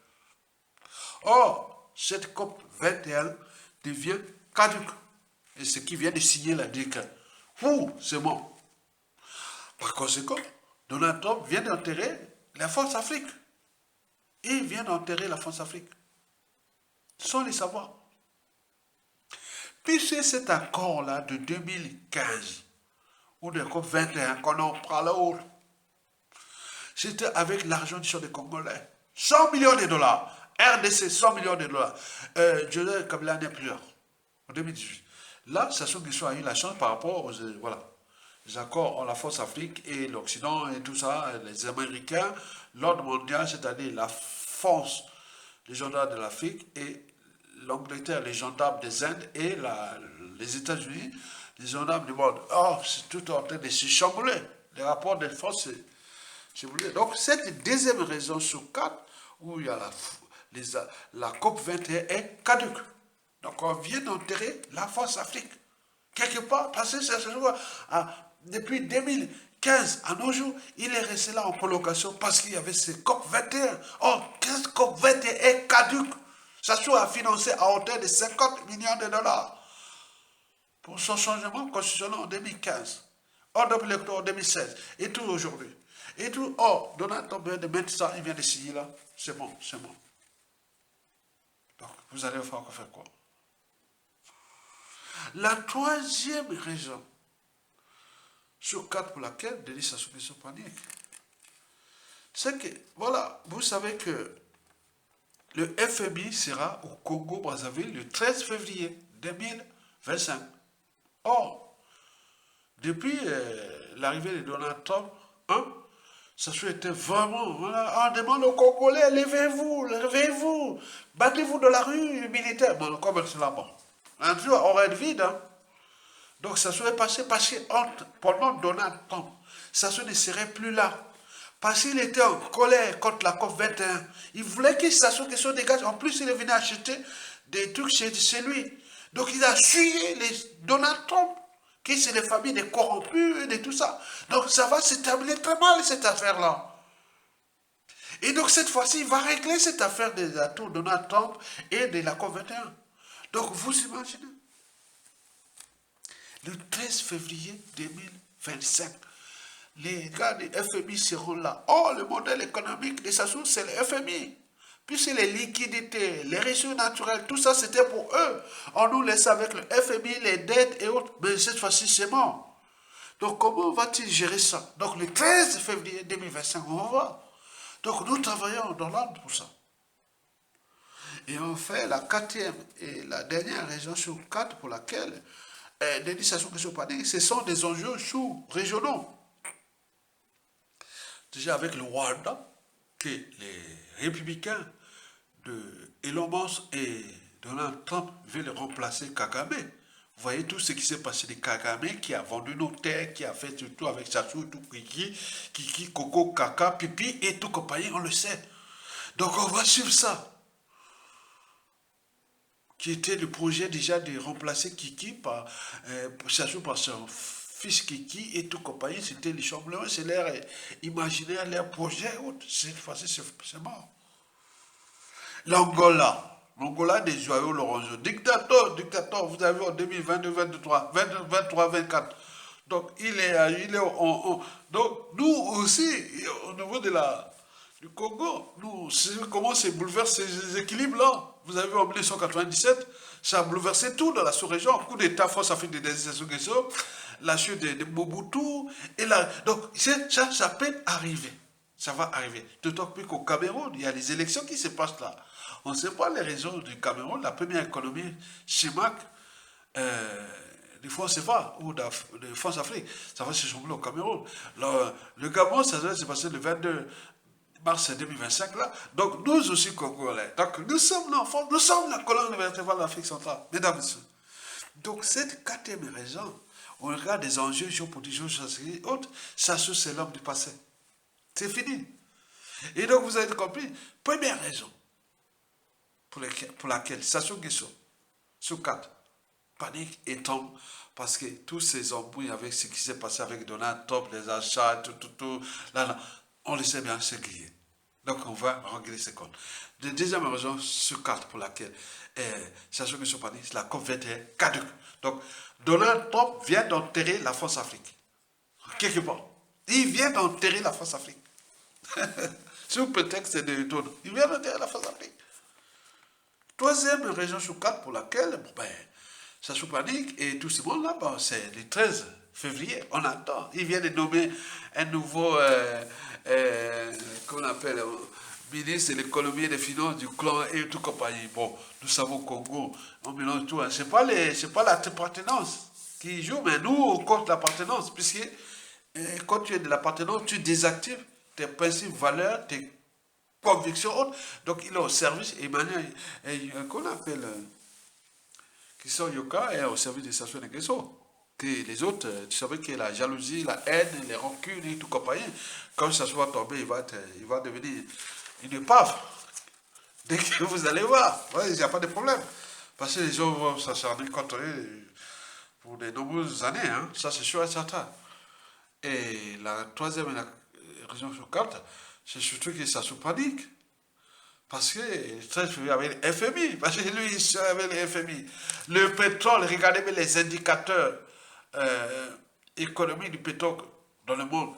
Or, cette COP 21 devient caduque. Et ce qui vient de signer la décret. Ouh, c'est bon. Par conséquent, Donald Trump vient d'enterrer la France Afrique. Il vient d'enterrer la France Afrique. Sans le savoir. Puis c'est cet accord-là de 2015, ou de COP 21, qu'on en prend là haut. C'était avec l'argent des Congolais. 100 millions de dollars. RDC, 100 millions de dollars. Joseph Kabila n'est plus là. En 2018. Là, Sassou Nguesso a eu la chance par rapport aux voilà, les accords en la force Afrique et l'Occident et tout ça, les Américains, l'ordre mondial, c'est-à-dire la force, les gendarmes de l'Afrique et l'Angleterre, les gendarmes des Indes et les États-Unis, les gendarmes du monde. Oh, c'est tout en train de se chambouler. Les rapports de force, c'est voulu. Donc, cette deuxième raison sur 4, où il y a la COP 21 est caduque. Donc, on vient d'enterrer la force Afrique. Quelque part, parce que depuis 2015 à nos jours, il est resté là en colocation parce qu'il y avait ce COP 21. Or, 15 COP 21 est caduque. Ça soit financé à hauteur de 50 millions de dollars pour son changement constitutionnel en 2015. Ordre électoral en 2016. Et tout aujourd'hui. Et tout, oh, Donald Trump vient de mettre ça, il vient de signer là. C'est bon, c'est bon. Donc, vous allez faire quoi? La troisième raison sur 4 pour laquelle Denis Sassou Nguesso panique, c'est que, voilà, vous savez que le FMI sera au Congo-Brazzaville le 13 février 2025. Or, depuis l'arrivée de Donald Trump, Sassou était vraiment, voilà, on demande aux Congolais, levez-vous, battez-vous de la rue militaire. Bon, comme c'est là, bon. Un jour, on aurait vide, hein. Donc, Sassou est passé pendant Donald Trump. Sassou ne serait plus là. Parce qu'il était en colère contre la COP 21. Il voulait que Sassou Nguesso dégage. En plus, il est venu acheter des trucs chez lui. Donc, il a suivi Donald Trump, qui c'est les familles des corrompus et de tout ça. Donc, ça va se terminer très mal, cette affaire-là. Et donc, cette fois-ci, il va régler cette affaire des atouts de Donald Trump et de la COP 21. Donc, vous imaginez, le 13 février 2025, les gars du FMI seront là. Oh, le modèle économique de Sassou, c'est le FMI. Puis c'est les liquidités, les ressources naturelles, tout ça, c'était pour eux. On nous laisse avec le FMI, les dettes et autres. Mais cette fois-ci, c'est mort. Donc, comment va-t-il gérer ça? Donc, le 13 février 2025, on va voir. Donc, nous travaillons dans l'ordre pour ça. Et on fait la quatrième et la dernière raison sur 4 pour laquelle Denis Sassou Nguesso panique, ce sont des enjeux sous-régionaux. Déjà avec le Rwanda, que les républicains de Elon Musk et Donald Trump veulent remplacer Kagame. Vous voyez tout ce qui s'est passé de Kagame qui a vendu nos terres, qui a fait tout avec Sassou, tout Kiki, Coco, Kaka, Pipi et tout compagnie, on le sait. Donc on va suivre ça. Qui était le projet déjà de remplacer Kiki par Sassou par son fils Kiki et tout compagnie, c'était les chamblements, c'est leur imaginaire, leur projet, cette fois-ci c'est mort. L'Angola des joyaux Lorenzo, dictateur, vous avez vu en 2022, 23, 24. Donc donc nous aussi, au niveau du Congo, comment c'est bouleverse ces équilibres-là. Vous avez vu en 1997, ça a bouleversé tout dans la sous-région, coup d'État France Afrique des Sassou Nguesso, la chute de Mobutu, donc ça peut arriver, ça va arriver. D'autant plus qu'au Cameroun, il y a les élections qui se passent là. On ne sait pas les raisons du Cameroun, la première économie, CIMAC, des fonds CFA ou des fonds Afrique. Ça va se chambouler au Cameroun. Le Gabon, ça va se passer le 22 mars 2025 là. Donc nous aussi Congolais. Donc nous sommes l'enfant, nous sommes la colonne vertébrale de l'Afrique centrale, mesdames et messieurs. Donc cette quatrième raison, on regarde des enjeux géopolitiques, géostratégiques et autres, ça c'est l'homme du passé. C'est fini. Et donc vous avez compris, première raison pour laquelle Sassou Nguesso, sous 4, panique et tombe parce que tous ces embrouilles avec ce qui s'est passé avec Donald Trump, les achats, tout, là, on le sait bien, c'est grillé. Donc on va régler ces comptes. La deuxième raison sur 4 pour laquelle Sassou Nguesso panique, c'est la COP21 caduque. Donc Donald Trump vient d'enterrer la France-Afrique. Quelque part. Il vient d'enterrer la France-Afrique. Sous prétexte de tout. Il vient d'enterrer la France-Afrique. Troisième raison sur 4 pour laquelle, ça se panique et tout ce monde-là, c'est le 13 février, on attend. Il vient de nommer un nouveau, qu'on appelle, ministre de l'économie et des finances du clan et tout compagnie. Bon, nous savons au Congo, on mélange tout. Hein. C'est pas l'appartenance qui joue, mais nous, on compte l'appartenance, puisque quand tu es de l'appartenance, tu désactives tes principes, valeurs, tes convictions autres. Donc il est au service, Emmanuel, qu'on appelle, qui sont Yoka, est au service des Sassou Nguesso. Que les autres, tu savais que la jalousie, la haine, les rancunes et tout compagnie, quand ça soit tombé, il va devenir une épave. Dès que vous allez voir, il n'y a pas de problème. Parce que les gens vont s'acharner contre eux pour de nombreuses années, hein. Ça c'est sûr et certain. Et la troisième raison sur 4, c'est surtout que ça se panique. Parce que le 13 février avec le FMI, parce que lui, il serait avec le FMI. Le pétrole, regardez bien les indicateurs économiques du pétrole dans le monde.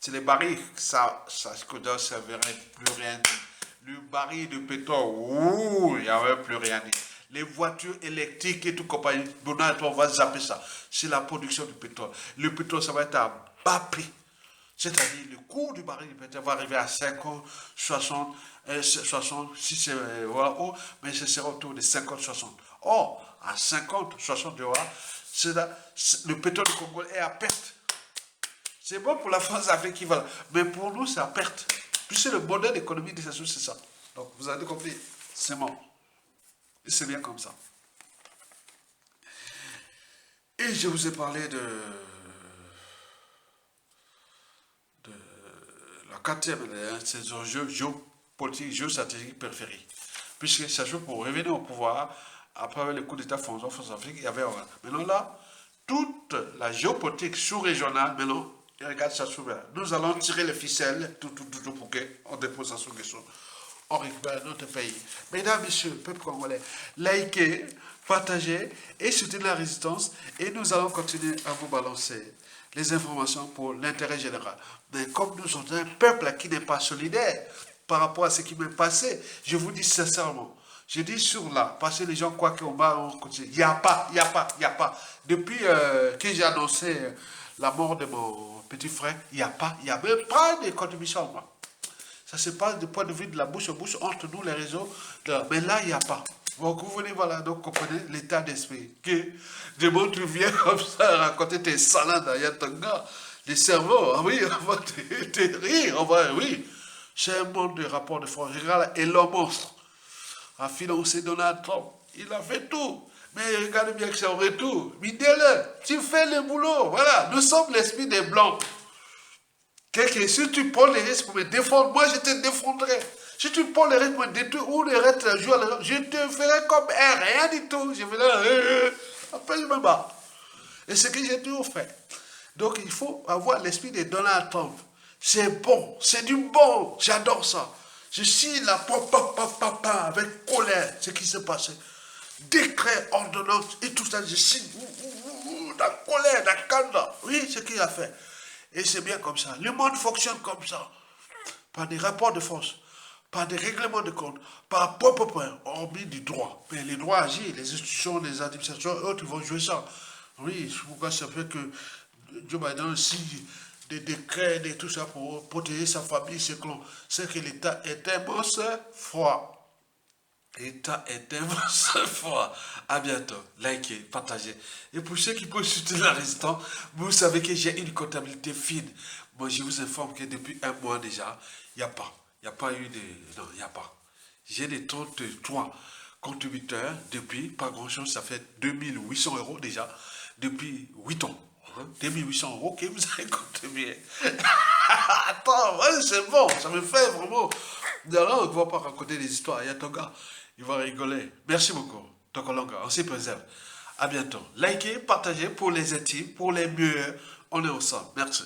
C'est les barils, ça ne servirait plus rien dit. Le baril de pétrole, ouh, il n'y avait plus rien dit. Les voitures électriques et tout compagnie, on va zapper ça. C'est la production du pétrole. Le pétrole, ça va être à bas prix. C'est-à-dire, le cours du baril du pétrole va arriver à 50, 60, 60, si c'est haut, mais ce sera autour de 50, 60. Or, à 50, 60 euros, le pétrole du Congo est à perte. C'est bon pour la France Afrique, voilà. Mais pour nous, c'est à perte. Puisque le modèle économique des Sassou, c'est ça. Donc, vous avez compris, c'est mort. Et c'est bien comme ça. Et je vous ai parlé de la quatrième, ces enjeux géopolitiques, géostratégiques périphériques. Puisque Sassou, pour revenir au pouvoir, après le coup d'État France-Afrique, il y avait... Maintenant là, toute la géopolitique sous-régionale, maintenant, regarde Sassou, nous allons tirer les ficelles, tout pour qu'on dépose Sassou Nguesso. On récupère notre pays. Mesdames, Messieurs, peuple congolais, likez, partagez et soutenez la résistance et nous allons continuer à vous balancer les informations pour l'intérêt général. Mais comme nous sommes un peuple qui n'est pas solidaire par rapport à ce qui m'est passé, je vous dis sincèrement, je dis sur là, parce que les gens croient qu'on va en continuer. Il n'y a pas. Depuis que j'ai annoncé la mort de mon petit frère, il n'y a même pas de contribution à moi. Ça se passe du point de vue de la bouche à bouche entre nous, les réseaux. Mais là, il n'y a pas. Donc, vous venez, voilà, donc comprenez l'état d'esprit. Que des mots, tu viens comme ça raconter tes salades à Yatanga, les cerveaux, ah oui, on va te rire, oui. C'est un monde de rapport de force. Regarde, et l'homme monstre a financé Donald Trump. Il a fait tout. Mais regardez bien que c'est au retour. Midele, tu fais le boulot. Voilà, nous sommes l'esprit des Blancs. Si tu prends les risques pour me défendre, moi je te défendrai. Si tu prends les risques pour me détruire ou les restes jouer je te ferai comme rien du tout. Je vais après je me bats. Et c'est ce que j'ai toujours fait. Donc il faut avoir l'esprit de Donald Trump. C'est bon, c'est du bon, j'adore ça. Je suis là, avec colère, ce qui s'est passé. Décret, ordonnance et tout ça, je suis la colère, la canne. Oui, ce qu'il a fait. Et c'est bien comme ça. Le monde fonctionne comme ça. Par des rapports de force, par des règlements de compte, par propre point, hormis du droit. Mais les droits agissent, les institutions, les administrations, autres, ils vont jouer ça. Oui, c'est pourquoi ça fait que Joe Biden signe des décrets et tout ça pour protéger sa famille, ses clans. C'est que l'État est un monstre froid. État est un seul fois. À bientôt. Likez, partagez. Et pour ceux qui peuvent soutenir la résistance, vous savez que j'ai une comptabilité fine. Moi, je vous informe que depuis un mois déjà, il n'y a pas. Il n'y a pas eu de... Non, il n'y a pas. J'ai des 33 contributeurs depuis, pas grand-chose, ça fait 2 800 € déjà, depuis 8 ans. Hein, 2 800 € que vous avez contribué. Attends, ouais, c'est bon, ça me fait vraiment... D'ailleurs, on ne va pas raconter des histoires. Il y a ton gars, il va rigoler. Merci beaucoup, Tokolonga, on s'y préserve. À bientôt. Likez, partagez pour les intimes, pour les mieux. On est ensemble. Merci.